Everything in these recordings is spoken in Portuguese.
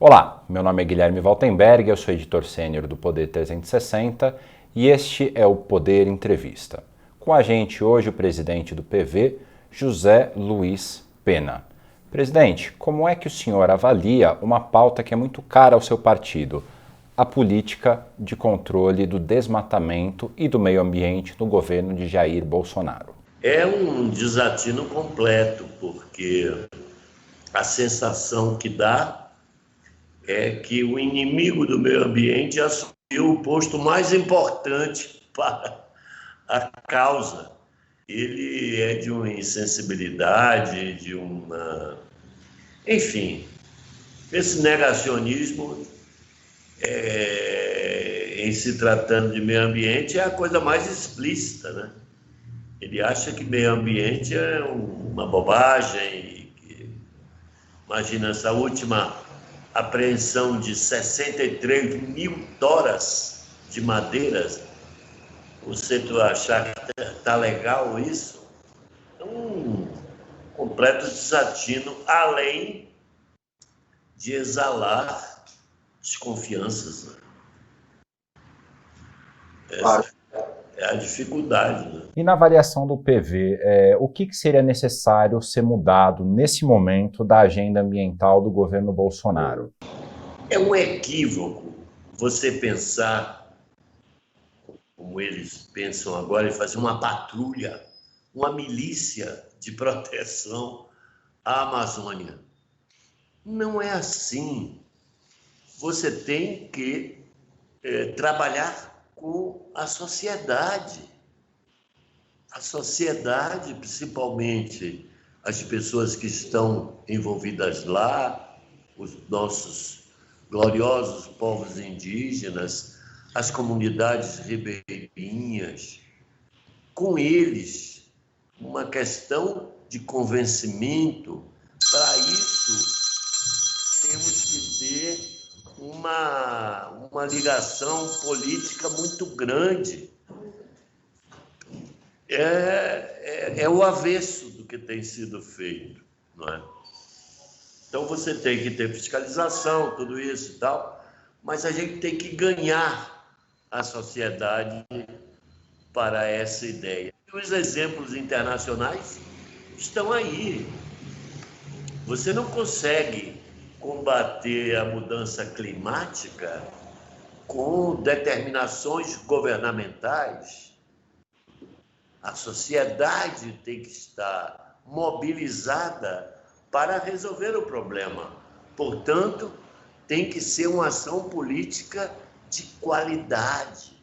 Olá, meu nome é Guilherme Waltenberg, eu sou editor sênior do Poder 360 e este é o Poder Entrevista. Com a gente hoje o presidente do PV, José Luiz Pena. Presidente, como é que o senhor avalia uma pauta que é muito cara ao seu partido, a política de controle do desmatamento e do meio ambiente no governo de Jair Bolsonaro? É um desatino completo, porque a sensação que dá é que o inimigo do meio ambiente assumiu o posto mais importante para a causa. Ele é de uma insensibilidade, Enfim, esse negacionismo, em se tratando de meio ambiente, é a coisa mais explícita, né? Ele acha que meio ambiente é uma bobagem. Imagina essa última apreensão de 63 mil toras de madeiras. Você achar que está legal isso? É um completo desatino, além de exalar desconfianças, né? Essa é a dificuldade, né? E na avaliação do PV, o que seria necessário ser mudado nesse momento da agenda ambiental do governo Bolsonaro? É um equívoco você pensar como eles pensam agora, em fazer uma patrulha, uma milícia de proteção à Amazônia. Não é assim. Você tem que trabalhar com a sociedade. A sociedade, principalmente as pessoas que estão envolvidas lá, os nossos gloriosos povos indígenas, as comunidades ribeirinhas, com eles, uma questão de convencimento. Para isso, temos que ter uma ligação política muito grande. É o avesso do que tem sido feito, não é? Então, você tem que ter fiscalização, tudo isso e tal, mas a gente tem que ganhar a sociedade para essa ideia. E os exemplos internacionais estão aí. Você não consegue combater a mudança climática com determinações governamentais. A sociedade tem que estar mobilizada para resolver o problema. Portanto, tem que ser uma ação política de qualidade.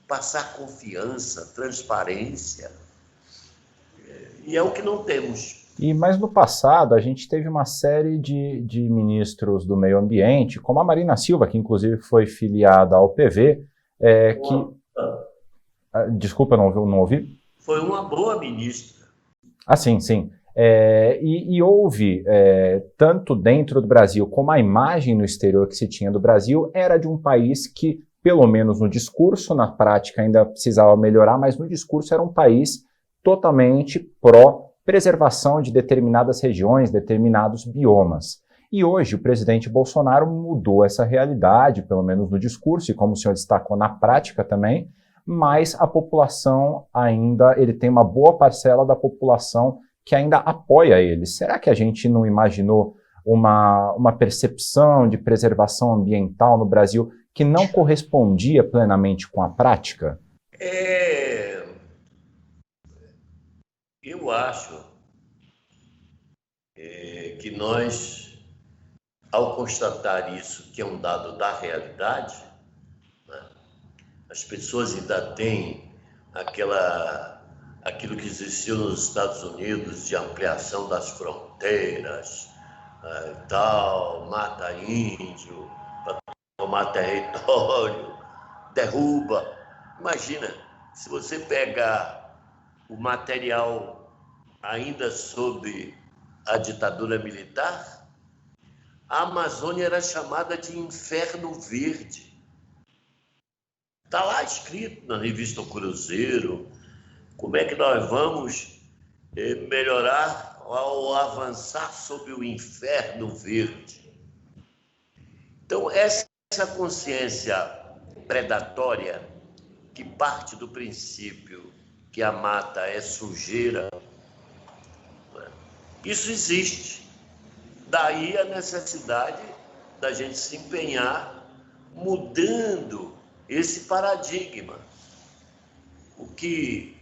Passar confiança, transparência. E é o que não temos. Mas no passado a gente teve uma série de ministros do meio ambiente, como a Marina Silva, que inclusive foi filiada ao PV, Desculpa, não ouvi? Foi uma boa ministra. Ah, sim, sim. E houve, tanto dentro do Brasil como a imagem no exterior que se tinha do Brasil era de um país que, pelo menos no discurso, na prática ainda precisava melhorar, mas no discurso era um país totalmente pró-preservação de determinadas regiões, determinados biomas. E hoje o presidente Bolsonaro mudou essa realidade, pelo menos no discurso, e como o senhor destacou, na prática também, mas a população ainda, ele tem uma boa parcela da população que ainda apoia ele. Será que a gente não imaginou uma percepção de preservação ambiental no Brasil que não correspondia plenamente com a prática? Eu acho que nós, ao constatar isso, que é um dado da realidade, né, as pessoas ainda têm aquilo que existiu nos Estados Unidos de ampliação das fronteiras, tal, mata índio, para tomar território, derruba. Imagina, se você pegar o material ainda sob a ditadura militar, a Amazônia era chamada de Inferno Verde. Está lá escrito na revista O Cruzeiro como é que nós vamos melhorar ao avançar sobre o Inferno Verde. Então, essa consciência predatória, que parte do princípio que a mata é sujeira, isso existe. Daí a necessidade da gente se empenhar mudando esse paradigma, o que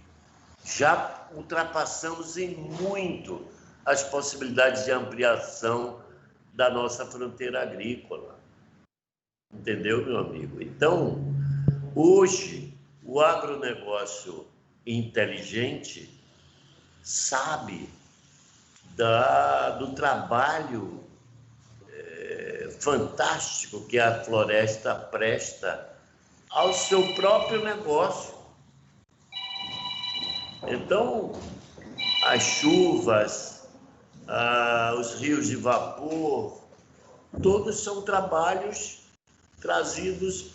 já ultrapassamos em muito as possibilidades de ampliação da nossa fronteira agrícola. Entendeu, meu amigo? Então, hoje, o agronegócio inteligente sabe do trabalho fantástico que a floresta presta ao seu próprio negócio. Então, as chuvas, os rios de vapor, todos são trabalhos trazidos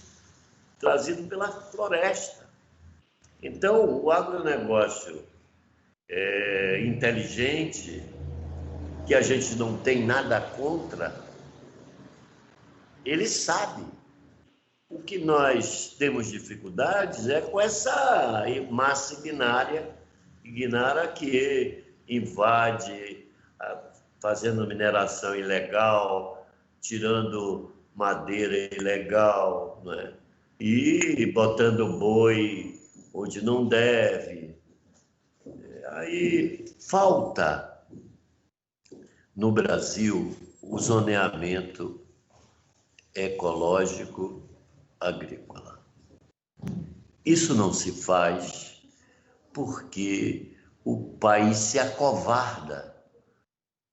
pela floresta. Então, o agronegócio inteligente, que a gente não tem nada contra, ele sabe. O que nós temos dificuldades é com essa massa ignária que invade, fazendo mineração ilegal, tirando madeira ilegal, né? E botando boi onde não deve. Aí falta no Brasil o zoneamento ecológico agrícola. Isso não se faz porque o país se acovarda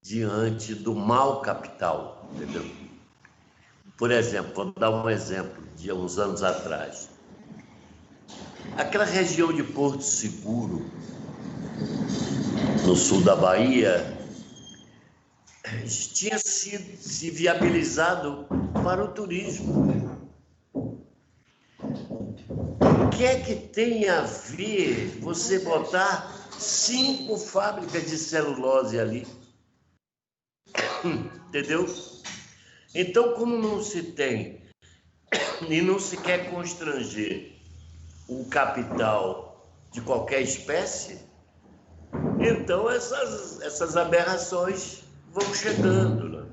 diante do mau capital, entendeu? Por exemplo, vou dar um exemplo de uns anos atrás. Aquela região de Porto Seguro, no sul da Bahia, tinha sido se viabilizado para o turismo. O que é que tem a ver você botar 5 fábricas de celulose ali? Entendeu? Então, como não se tem e não se quer constranger o capital de qualquer espécie, então essas aberrações vão chegando, né?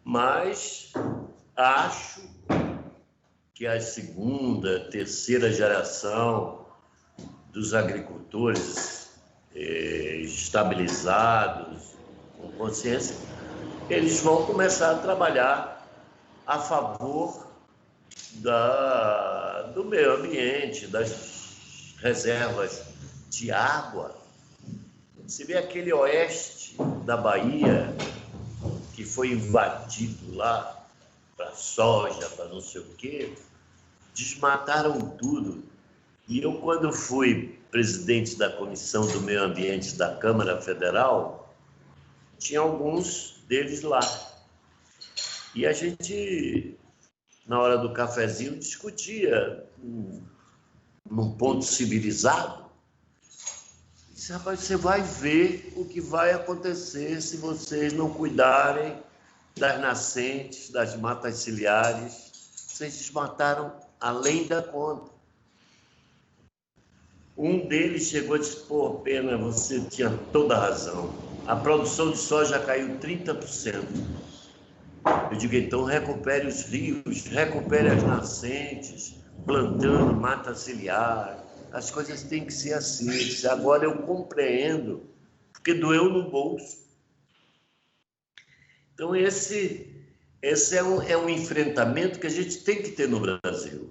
Mas acho que a segunda, terceira geração dos agricultores estabilizados, com consciência, eles vão começar a trabalhar a favor do meio ambiente, das reservas de água. Você vê aquele oeste da Bahia que foi invadido lá para soja, para não sei o quê, desmataram tudo. E eu, quando fui presidente da Comissão do Meio Ambiente da Câmara Federal, tinha alguns deles lá. E a gente, na hora do cafezinho, discutia num ponto civilizado. Disse, rapaz, você vai ver o que vai acontecer se vocês não cuidarem das nascentes, das matas ciliares. Vocês desmataram além da conta. Um deles chegou e disse, pô, Pena, você tinha toda a razão. A produção de soja caiu 30%. Eu digo, então recupere os rios, recupere as nascentes, plantando mata ciliar. As coisas têm que ser assim. Agora eu compreendo, porque doeu no bolso. Então esse é um enfrentamento que a gente tem que ter no Brasil,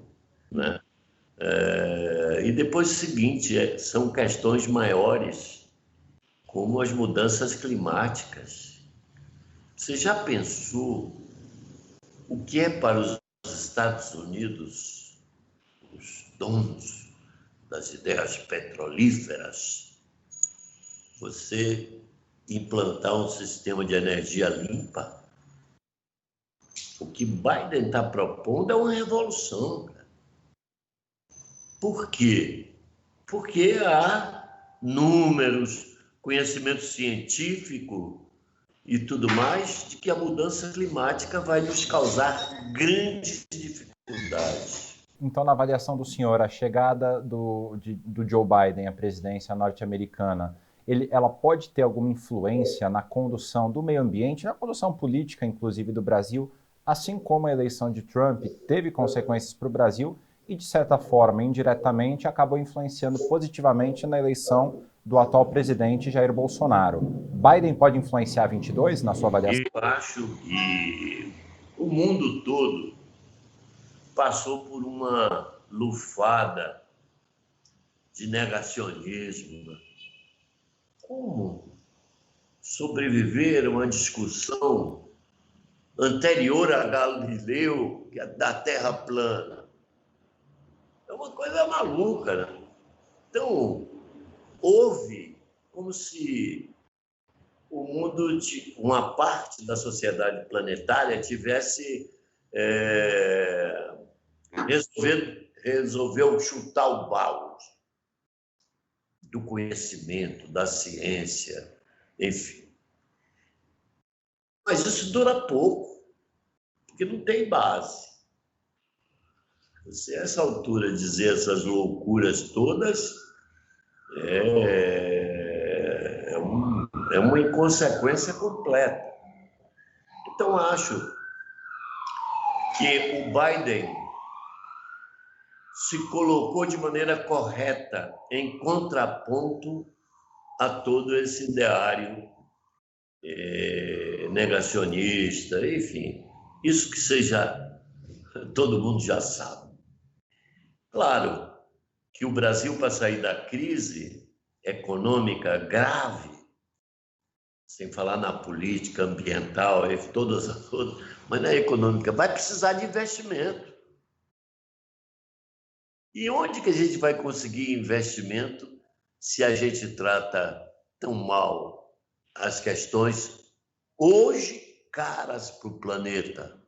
né? E depois o seguinte, são questões maiores, como as mudanças climáticas. Você já pensou o que é para os Estados Unidos, os donos das ideias petrolíferas, você implantar um sistema de energia limpa? O que Biden está propondo é uma revolução, cara. Por quê? Porque há números, conhecimento científico e tudo mais, de que a mudança climática vai nos causar grandes dificuldades. Então, na avaliação do senhor, a chegada do Joe Biden à presidência norte-americana, ela pode ter alguma influência na condução do meio ambiente, na condução política, inclusive, do Brasil, assim como a eleição de Trump teve consequências para o Brasil e, de certa forma, indiretamente, acabou influenciando positivamente na eleição do atual presidente Jair Bolsonaro. Biden pode influenciar 22 na sua avaliação? Eu acho que o mundo todo passou por uma lufada de negacionismo. Como sobreviver a uma discussão anterior a Galileu, que é da Terra plana? É uma coisa maluca, né? Então, houve como se o mundo, uma parte da sociedade planetária tivesse resolveu chutar o balde do conhecimento, da ciência, enfim. Mas isso dura pouco, porque não tem base. Você, a essa altura, dizer essas loucuras todas é uma inconsequência completa. Então, acho que o Biden se colocou de maneira correta em contraponto a todo esse ideário negacionista, enfim, isso que todo mundo já sabe. Claro que o Brasil, para sair da crise econômica grave, sem falar na política ambiental, todas as outras, mas na econômica, vai precisar de investimento. E onde que a gente vai conseguir investimento se a gente trata tão mal as questões hoje caras para o planeta?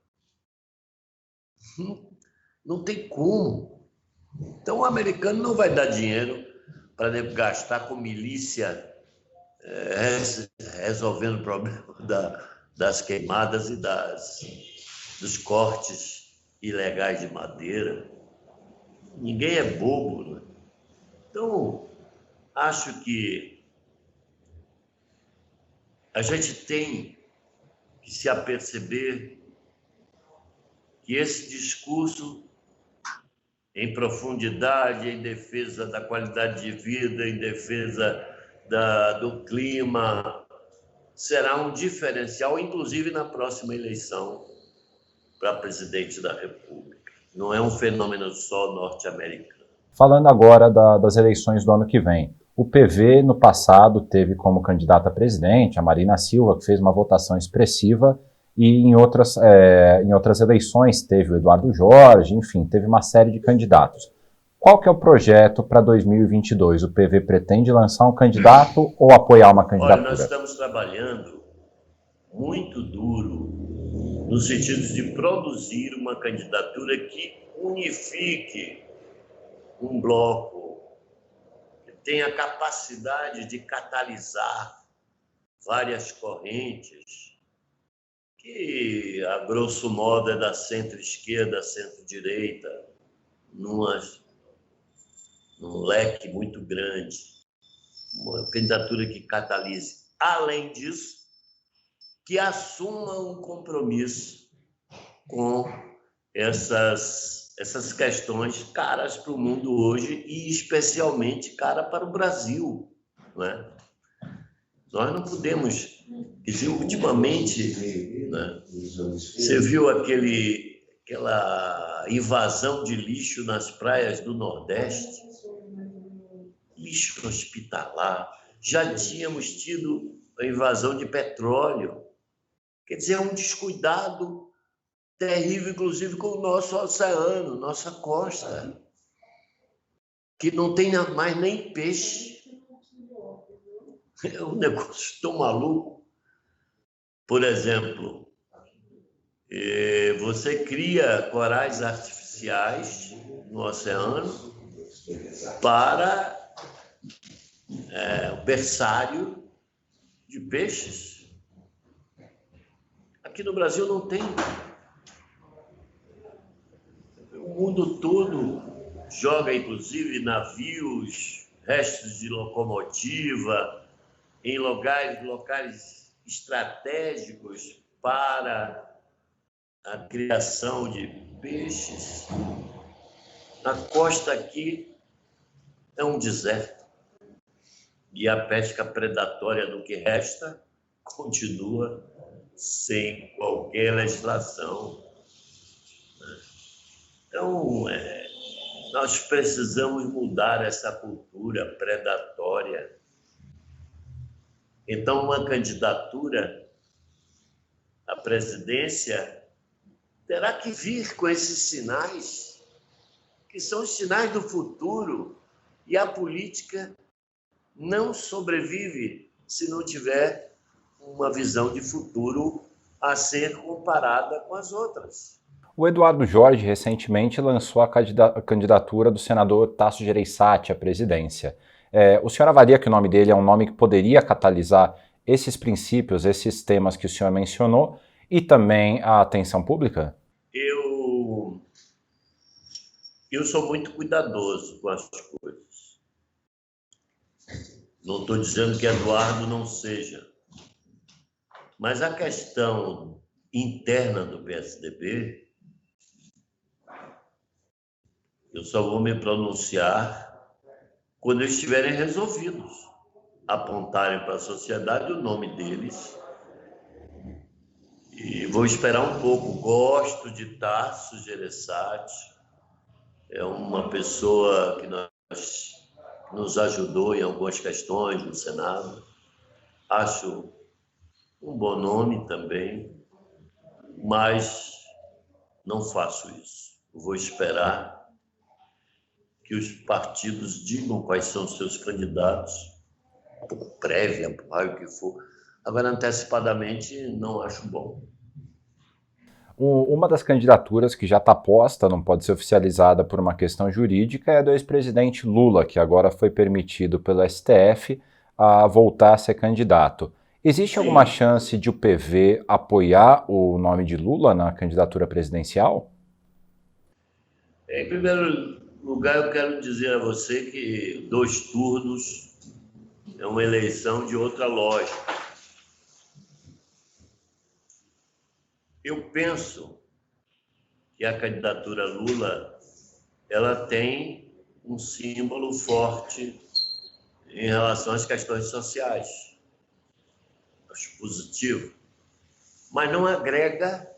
Não tem como. Então o americano não vai dar dinheiro para gastar com milícia resolvendo o problema das queimadas e dos cortes ilegais de madeira. Ninguém é bobo, né? Então, acho que a gente tem que se aperceber que esse discurso em profundidade, em defesa da qualidade de vida, em defesa do clima, será um diferencial, inclusive na próxima eleição para presidente da República. Não é um fenômeno só norte-americano. Falando agora das eleições do ano que vem, o PV no passado teve como candidata a presidente a Marina Silva, que fez uma votação expressiva, e em outras eleições teve o Eduardo Jorge, enfim, teve uma série de candidatos. Qual que é o projeto para 2022? O PV pretende lançar um candidato ou apoiar uma candidatura? Olha, nós estamos trabalhando muito duro no sentido de produzir uma candidatura que unifique um bloco, que tenha capacidade de catalisar várias correntes, que, a grosso modo, é da centro-esquerda, centro-direita, num leque muito grande. Uma candidatura que catalise. Além disso, que assuma um compromisso com essas questões caras para o mundo hoje e especialmente cara para o Brasil, não é? Nós não podemos dizer, ultimamente, né, você viu aquela invasão de lixo nas praias do Nordeste? Lixo hospitalar. Já tínhamos tido a invasão de petróleo. Quer dizer, é um descuidado terrível, inclusive, com o nosso oceano, nossa costa, que não tem mais nem peixe. É um negócio tão maluco. Por exemplo, você cria corais artificiais no oceano para o berçário de peixes. Aqui no Brasil não tem. O mundo todo joga, inclusive, navios, restos de locomotiva, em locais estratégicos para a criação de peixes. A costa aqui é um deserto. E a pesca predatória do que resta continua sem qualquer legislação. Então, nós precisamos mudar essa cultura predatória. Então, uma candidatura à presidência terá que vir com esses sinais, que são os sinais do futuro, e a política não sobrevive se não tiver uma visão de futuro a ser comparada com as outras. O Eduardo Jorge recentemente lançou a candidatura do senador Tasso Gereissati à presidência. O senhor avalia que o nome dele é um nome que poderia catalisar esses princípios, esses temas que o senhor mencionou, e também a atenção pública? Eu sou muito cuidadoso com as coisas. Não estou dizendo que Eduardo não seja. Mas a questão interna do PSDB, eu só vou me pronunciar quando eles estiverem resolvidos, apontarem para a sociedade o nome deles. E vou esperar um pouco. Gosto de Tasso Gereissati, é uma pessoa que nos ajudou em algumas questões no Senado. Acho um bom nome também, mas não faço isso. Vou esperar que os partidos digam quais são os seus candidatos, por prévia, por raio que for. Agora, antecipadamente, não acho bom. Uma das candidaturas que já está posta, não pode ser oficializada por uma questão jurídica, é a do ex-presidente Lula, que agora foi permitido pelo STF a voltar a ser candidato. Existe alguma chance de o PV apoiar o nome de Lula na candidatura presidencial? Em primeiro lugar, eu quero dizer a você que 2 turnos é uma eleição de outra lógica. Eu penso que a candidatura Lula, ela tem um símbolo forte em relação às questões sociais. Acho positivo, mas não agrega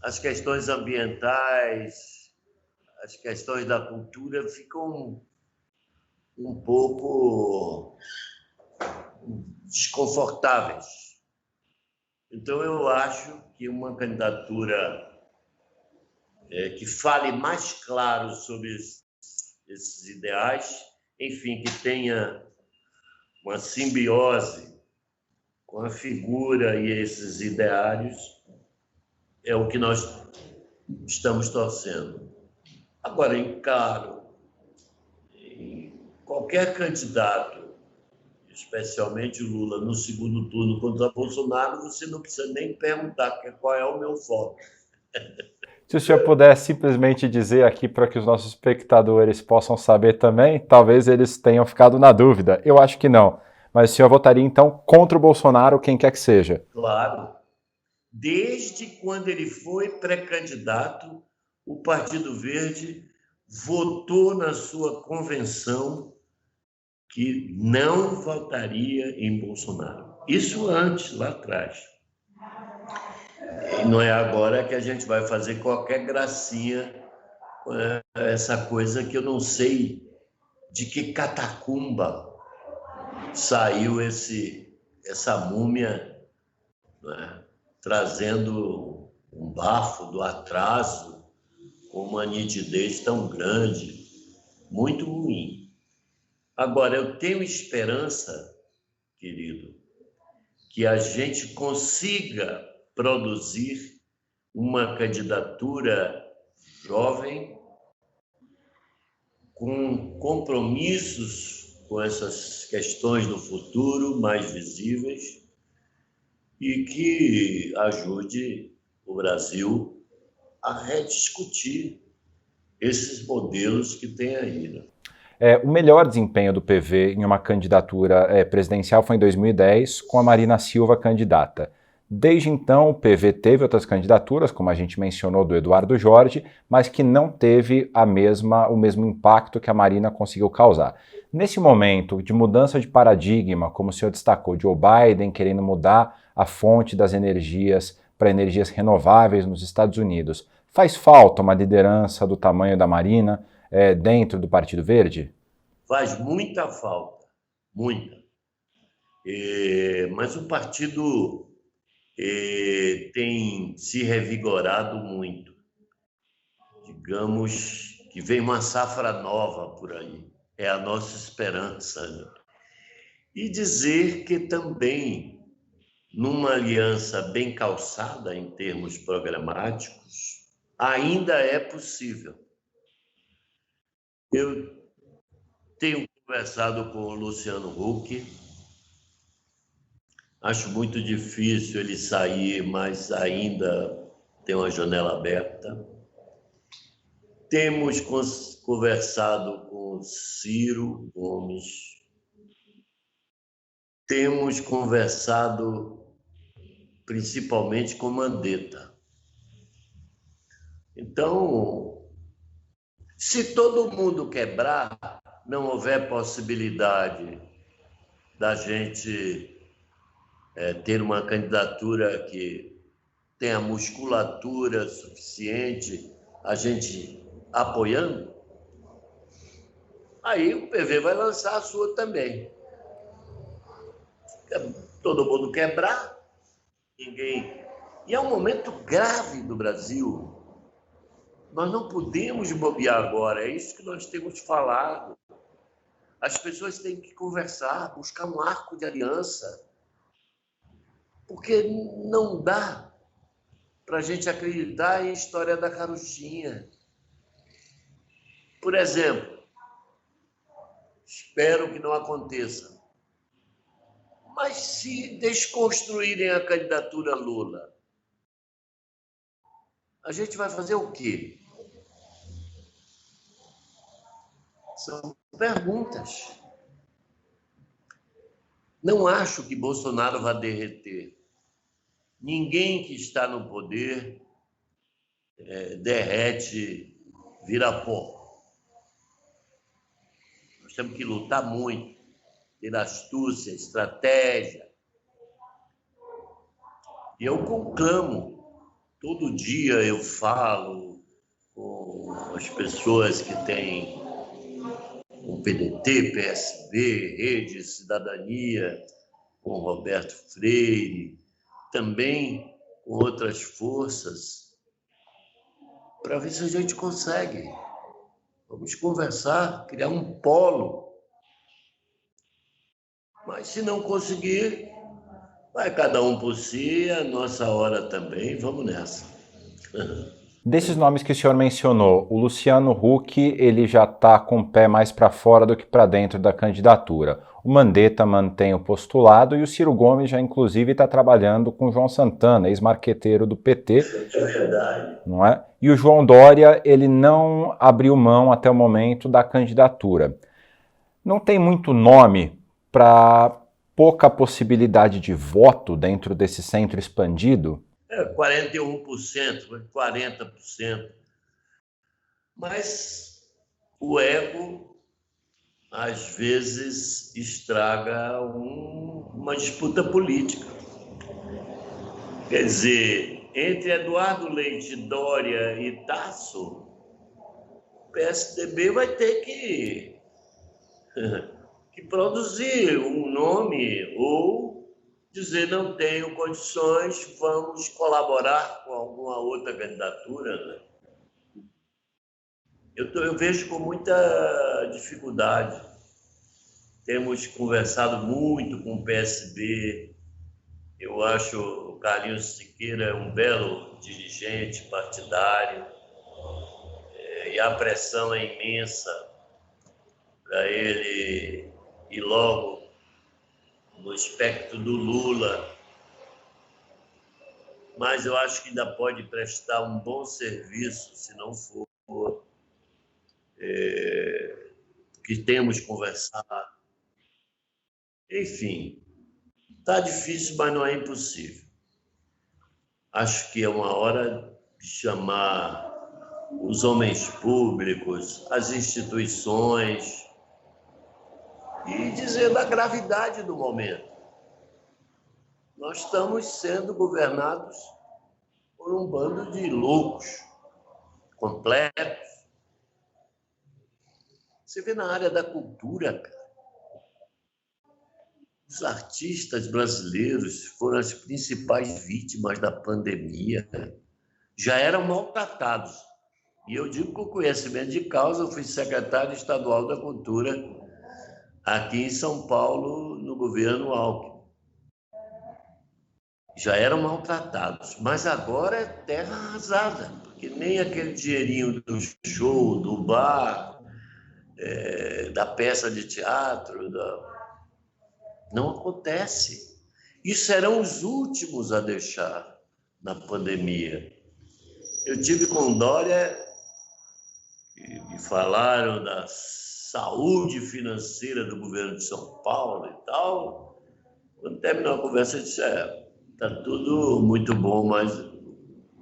as questões ambientais, as questões da cultura ficam um pouco desconfortáveis. Então, eu acho que uma candidatura que fale mais claro sobre esses ideais, enfim, que tenha uma simbiose com a figura e esses ideários, é o que nós estamos torcendo. Agora, encaro qualquer candidato, especialmente o Lula, no segundo turno contra Bolsonaro, você não precisa nem perguntar qual é o meu voto. Se o senhor puder simplesmente dizer aqui para que os nossos espectadores possam saber também, talvez eles tenham ficado na dúvida. Eu acho que não. Mas o senhor votaria, então, contra o Bolsonaro, quem quer que seja? Claro. Desde quando ele foi pré-candidato, o Partido Verde votou na sua convenção que não votaria em Bolsonaro. Isso antes, lá atrás. E não é agora que a gente vai fazer qualquer gracinha com essa coisa que eu não sei de que catacumba saiu essa múmia, né, trazendo um bafo do atraso com uma nitidez tão grande, muito ruim. Agora, eu tenho esperança, querido, que a gente consiga produzir uma candidatura jovem com compromissos com essas questões do futuro mais visíveis e que ajude o Brasil a rediscutir esses modelos que tem aí, né? O melhor desempenho do PV em uma candidatura presidencial foi em 2010, com a Marina Silva candidata. Desde então, o PV teve outras candidaturas, como a gente mencionou, do Eduardo Jorge, mas que não teve o mesmo impacto que a Marina conseguiu causar. Nesse momento de mudança de paradigma, como o senhor destacou, Joe Biden querendo mudar a fonte das energias para energias renováveis nos Estados Unidos, faz falta uma liderança do tamanho da Marina dentro do Partido Verde? Faz muita falta, muita. Mas o partido tem se revigorado muito. Digamos que vem uma safra nova por aí. É a nossa esperança, né? E dizer que também, numa aliança bem calçada em termos programáticos, ainda é possível. Eu tenho conversado com o Luciano Huck, acho muito difícil ele sair, mas ainda tem uma janela aberta. Temos conversado com Ciro Gomes, temos conversado principalmente com Mandetta. Então, se todo mundo quebrar, não houver possibilidade da gente ter uma candidatura que tenha musculatura suficiente, a gente apoiando, aí o PV vai lançar a sua também. Todo mundo quebrar, ninguém... E é um momento grave do Brasil. Nós não podemos bobear agora, é isso que nós temos falado. As pessoas têm que conversar, buscar um arco de aliança, porque não dá para a gente acreditar em história da carochinha. Por exemplo, espero que não aconteça, mas se desconstruírem a candidatura Lula, a gente vai fazer o quê? São perguntas. Não acho que Bolsonaro vá derreter. Ninguém que está no poder derrete, vira pó. Nós temos que lutar muito, ter astúcia, estratégia. E eu conclamo, todo dia eu falo com as pessoas que têm o PDT, PSB, Rede Cidadania, com Roberto Freire, também com outras forças, para ver se a gente consegue. Vamos conversar, criar um polo. Mas se não conseguir, vai cada um por si, a nossa hora também, vamos nessa. Desses nomes que o senhor mencionou, o Luciano Huck ele já está com o pé mais para fora do que para dentro da candidatura. O Mandetta mantém o postulado e o Ciro Gomes já inclusive está trabalhando com o João Santana, ex-marqueteiro do PT. É verdade. Não é? E o João Dória ele não abriu mão até o momento da candidatura. Não tem muito nome para pouca possibilidade de voto dentro desse centro expandido? 41%, 40%. Mas o ego, às vezes, estraga uma disputa política. Quer dizer, entre Eduardo Leite, Dória e Tasso, o PSDB vai ter que produzir um nome ou dizer não tenho condições, vamos colaborar com alguma outra candidatura, né? Eu vejo com muita dificuldade. Temos conversado muito com o PSB. Eu acho o Carlinhos Siqueira um belo dirigente partidário, e a pressão é imensa para ele ir logo no espectro do Lula. mas eu acho que ainda pode prestar um bom serviço, se não for que temos conversado. Enfim, está difícil, mas não é impossível. Acho que é uma hora de chamar os homens públicos, as instituições, e dizer da gravidade do momento. Nós estamos sendo governados por um bando de loucos, completos. Você vê na área da cultura, cara, os artistas brasileiros foram as principais vítimas da pandemia. Já eram maltratados. E eu digo com conhecimento de causa, eu fui secretário estadual da Cultura aqui em São Paulo, no governo Alckmin. Já eram maltratados, mas agora é terra arrasada, porque nem aquele dinheirinho do show, do bar, da peça de teatro, não acontece. E serão os últimos a deixar na pandemia. Eu tive com Dória e me falaram da saúde financeira do governo de São Paulo e tal. Quando terminou a conversa, eu disse, está tudo muito bom, mas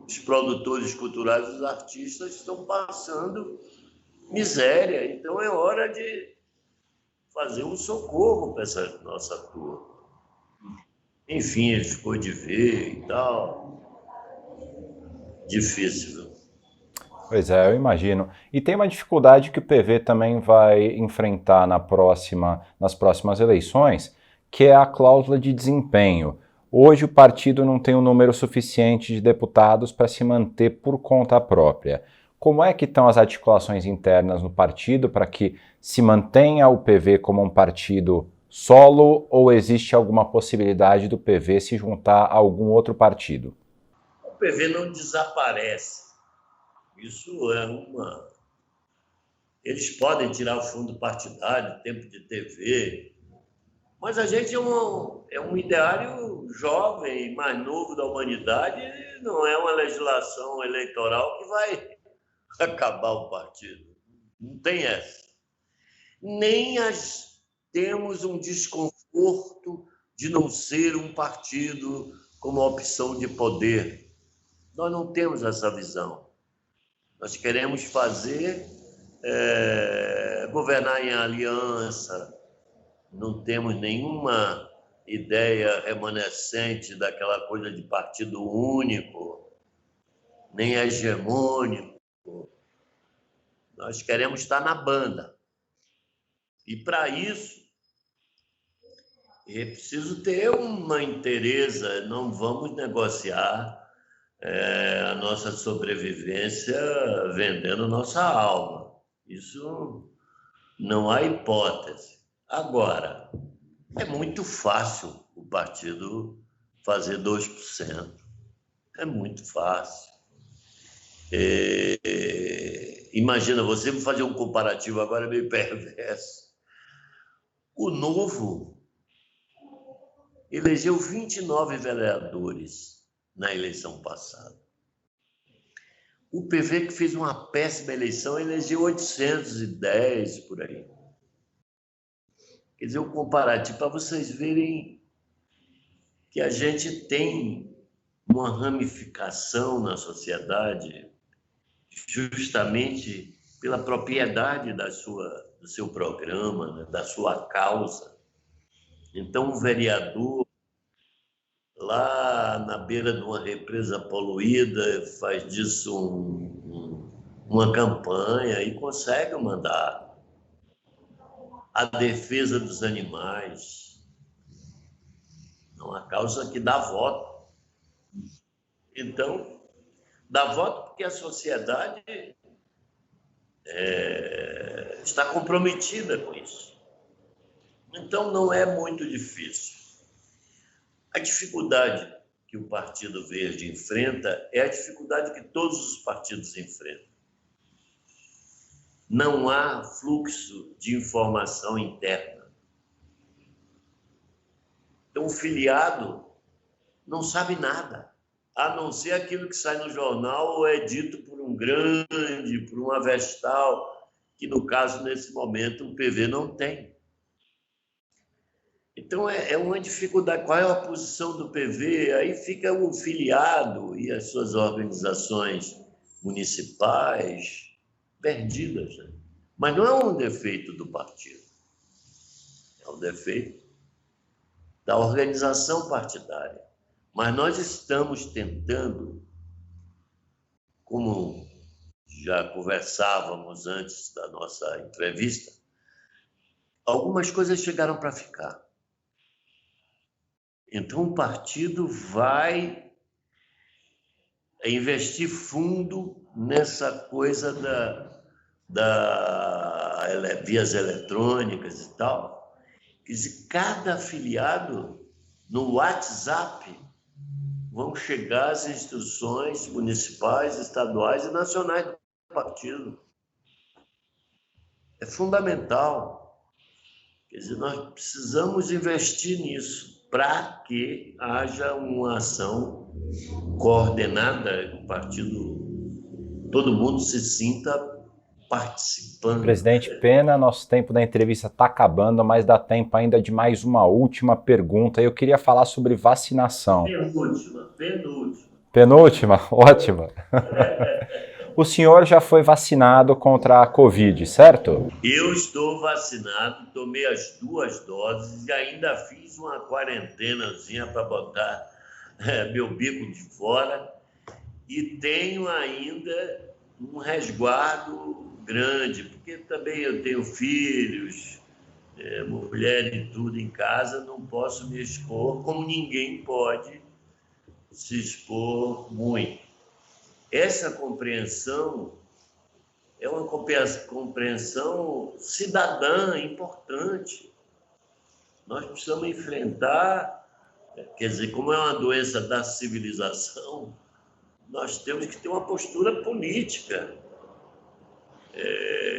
os produtores culturais, os artistas estão passando miséria. Então é hora de fazer um socorro para essa nossa turma. Enfim, ele ficou de ver e tal. Difícil, viu? Pois é, eu imagino. E tem uma dificuldade que o PV também vai enfrentar nas próximas eleições, que é a cláusula de desempenho. Hoje o partido não tem um número suficiente de deputados para se manter por conta própria. Como é que estão as articulações internas no partido para que se mantenha o PV como um partido solo, ou existe alguma possibilidade do PV se juntar a algum outro partido? O PV não desaparece. Isso Eles podem tirar o fundo partidário, tempo de TV, mas a gente é um ideário jovem, mais novo da humanidade, e não é uma legislação eleitoral que vai acabar o partido. Não tem essa. Nem temos um desconforto de não ser um partido como opção de poder. Nós não temos essa visão. Nós queremos governar em aliança, não temos nenhuma ideia remanescente daquela coisa de partido único, nem hegemônico. Nós queremos estar na banda. E, para isso, é preciso ter uma inteireza, não vamos negociar a nossa sobrevivência vendendo nossa alma. Isso não há hipótese. Agora, é muito fácil o partido fazer 2%. É muito fácil. Imagina, você fazer um comparativo agora meio perverso. O Novo elegeu 29 vereadores na eleição passada. O PV, que fez uma péssima eleição, elegeu 810 por aí. Quer dizer, o comparativo, para vocês verem que a gente tem uma ramificação na sociedade justamente pela propriedade do seu programa, né, da sua causa. Então, o vereador, lá na beira de uma represa poluída, faz disso uma campanha e consegue o mandato. A defesa dos animais, é uma causa que dá voto. Então, dá voto porque a sociedade está comprometida com isso. Então, não é muito difícil. A dificuldade que o Partido Verde enfrenta é a dificuldade que todos os partidos enfrentam. Não há fluxo de informação interna. Então, o filiado não sabe nada. a não ser aquilo que sai no jornal ou é dito por um grande, por uma Vestal, que no caso, nesse momento, o PV não tem. Então, é uma dificuldade. Qual é a posição do PV? Aí fica o filiado e as suas organizações municipais perdidas, né? Mas não é um defeito do partido, é um defeito da organização partidária. Mas nós estamos tentando, como já conversávamos antes da nossa entrevista, algumas coisas chegaram para ficar. Então, o partido vai investir fundo nessa coisa vias eletrônicas e tal. Quer dizer, cada afiliado no WhatsApp vão chegar as instruções municipais, estaduais e nacionais do partido. É fundamental. Quer dizer, nós precisamos investir nisso para que haja uma ação coordenada, o partido, todo mundo se sinta participando. Presidente Pena, nosso tempo da entrevista está acabando, mas dá tempo ainda de mais uma última pergunta. Eu queria falar sobre vacinação. Penúltima? Ótima. O senhor já foi vacinado contra a Covid, certo? Eu estou vacinado, tomei as 2 doses e ainda fiz uma quarentenazinha para botar meu bico de fora e tenho ainda um resguardo grande, porque também eu tenho filhos, mulher e tudo em casa, não posso me expor como ninguém pode se expor muito. Essa compreensão é uma compreensão cidadã importante. Nós precisamos enfrentar, quer dizer, como é uma doença da civilização, nós temos que ter uma postura política,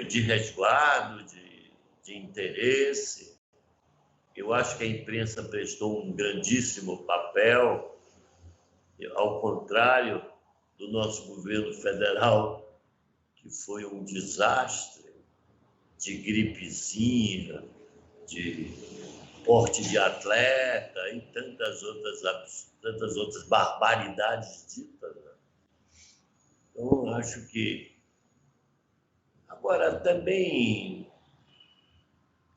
de resguardo, de interesse. Eu acho que a imprensa prestou um grandíssimo papel, ao contrário do nosso governo federal, que foi um desastre de gripezinha, de porte de atleta e tantas outras barbaridades ditas. Então, acho que... Agora, também,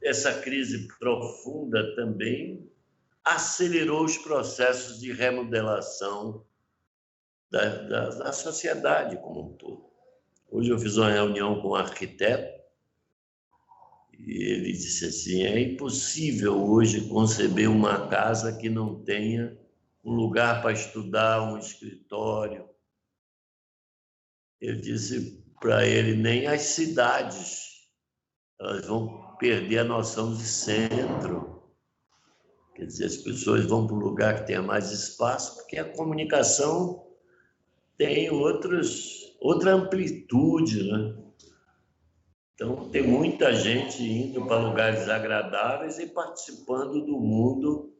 essa crise profunda também acelerou os processos de remodelação da sociedade como um todo. Hoje eu fiz uma reunião com um arquiteto e ele disse assim, é impossível hoje conceber uma casa que não tenha um lugar para estudar, um escritório. Eu disse para ele, nem as cidades, elas vão perder a noção de centro. Quer dizer, as pessoas vão para um lugar que tenha mais espaço, porque a comunicação tem outra amplitude, né? Então, tem muita gente indo para lugares agradáveis e participando do mundo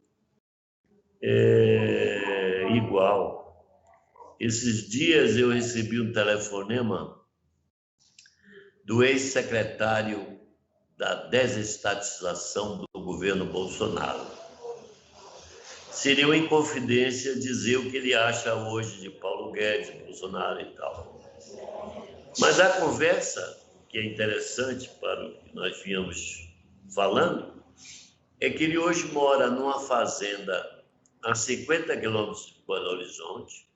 igual. Esses dias eu recebi um telefonema do ex-secretário da desestatização do governo Bolsonaro. Seria uma inconfidência dizer o que ele acha hoje de Paulo Guedes, Bolsonaro e tal. Mas a conversa, que é interessante para o que nós vínhamos falando, é que ele hoje mora numa fazenda a 50 quilômetros de Belo Horizonte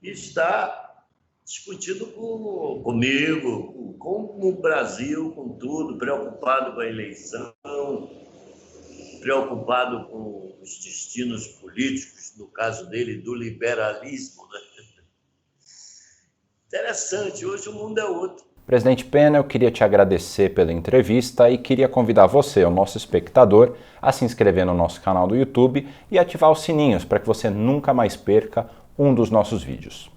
e está discutindo comigo, com o Brasil, com tudo, preocupado com a eleição, preocupado com os destinos políticos, no caso dele, do liberalismo, né? Interessante, hoje o mundo é outro. Presidente Pena, eu queria te agradecer pela entrevista e queria convidar você, o nosso espectador, a se inscrever no nosso canal do YouTube e ativar os sininhos para que você nunca mais perca um dos nossos vídeos.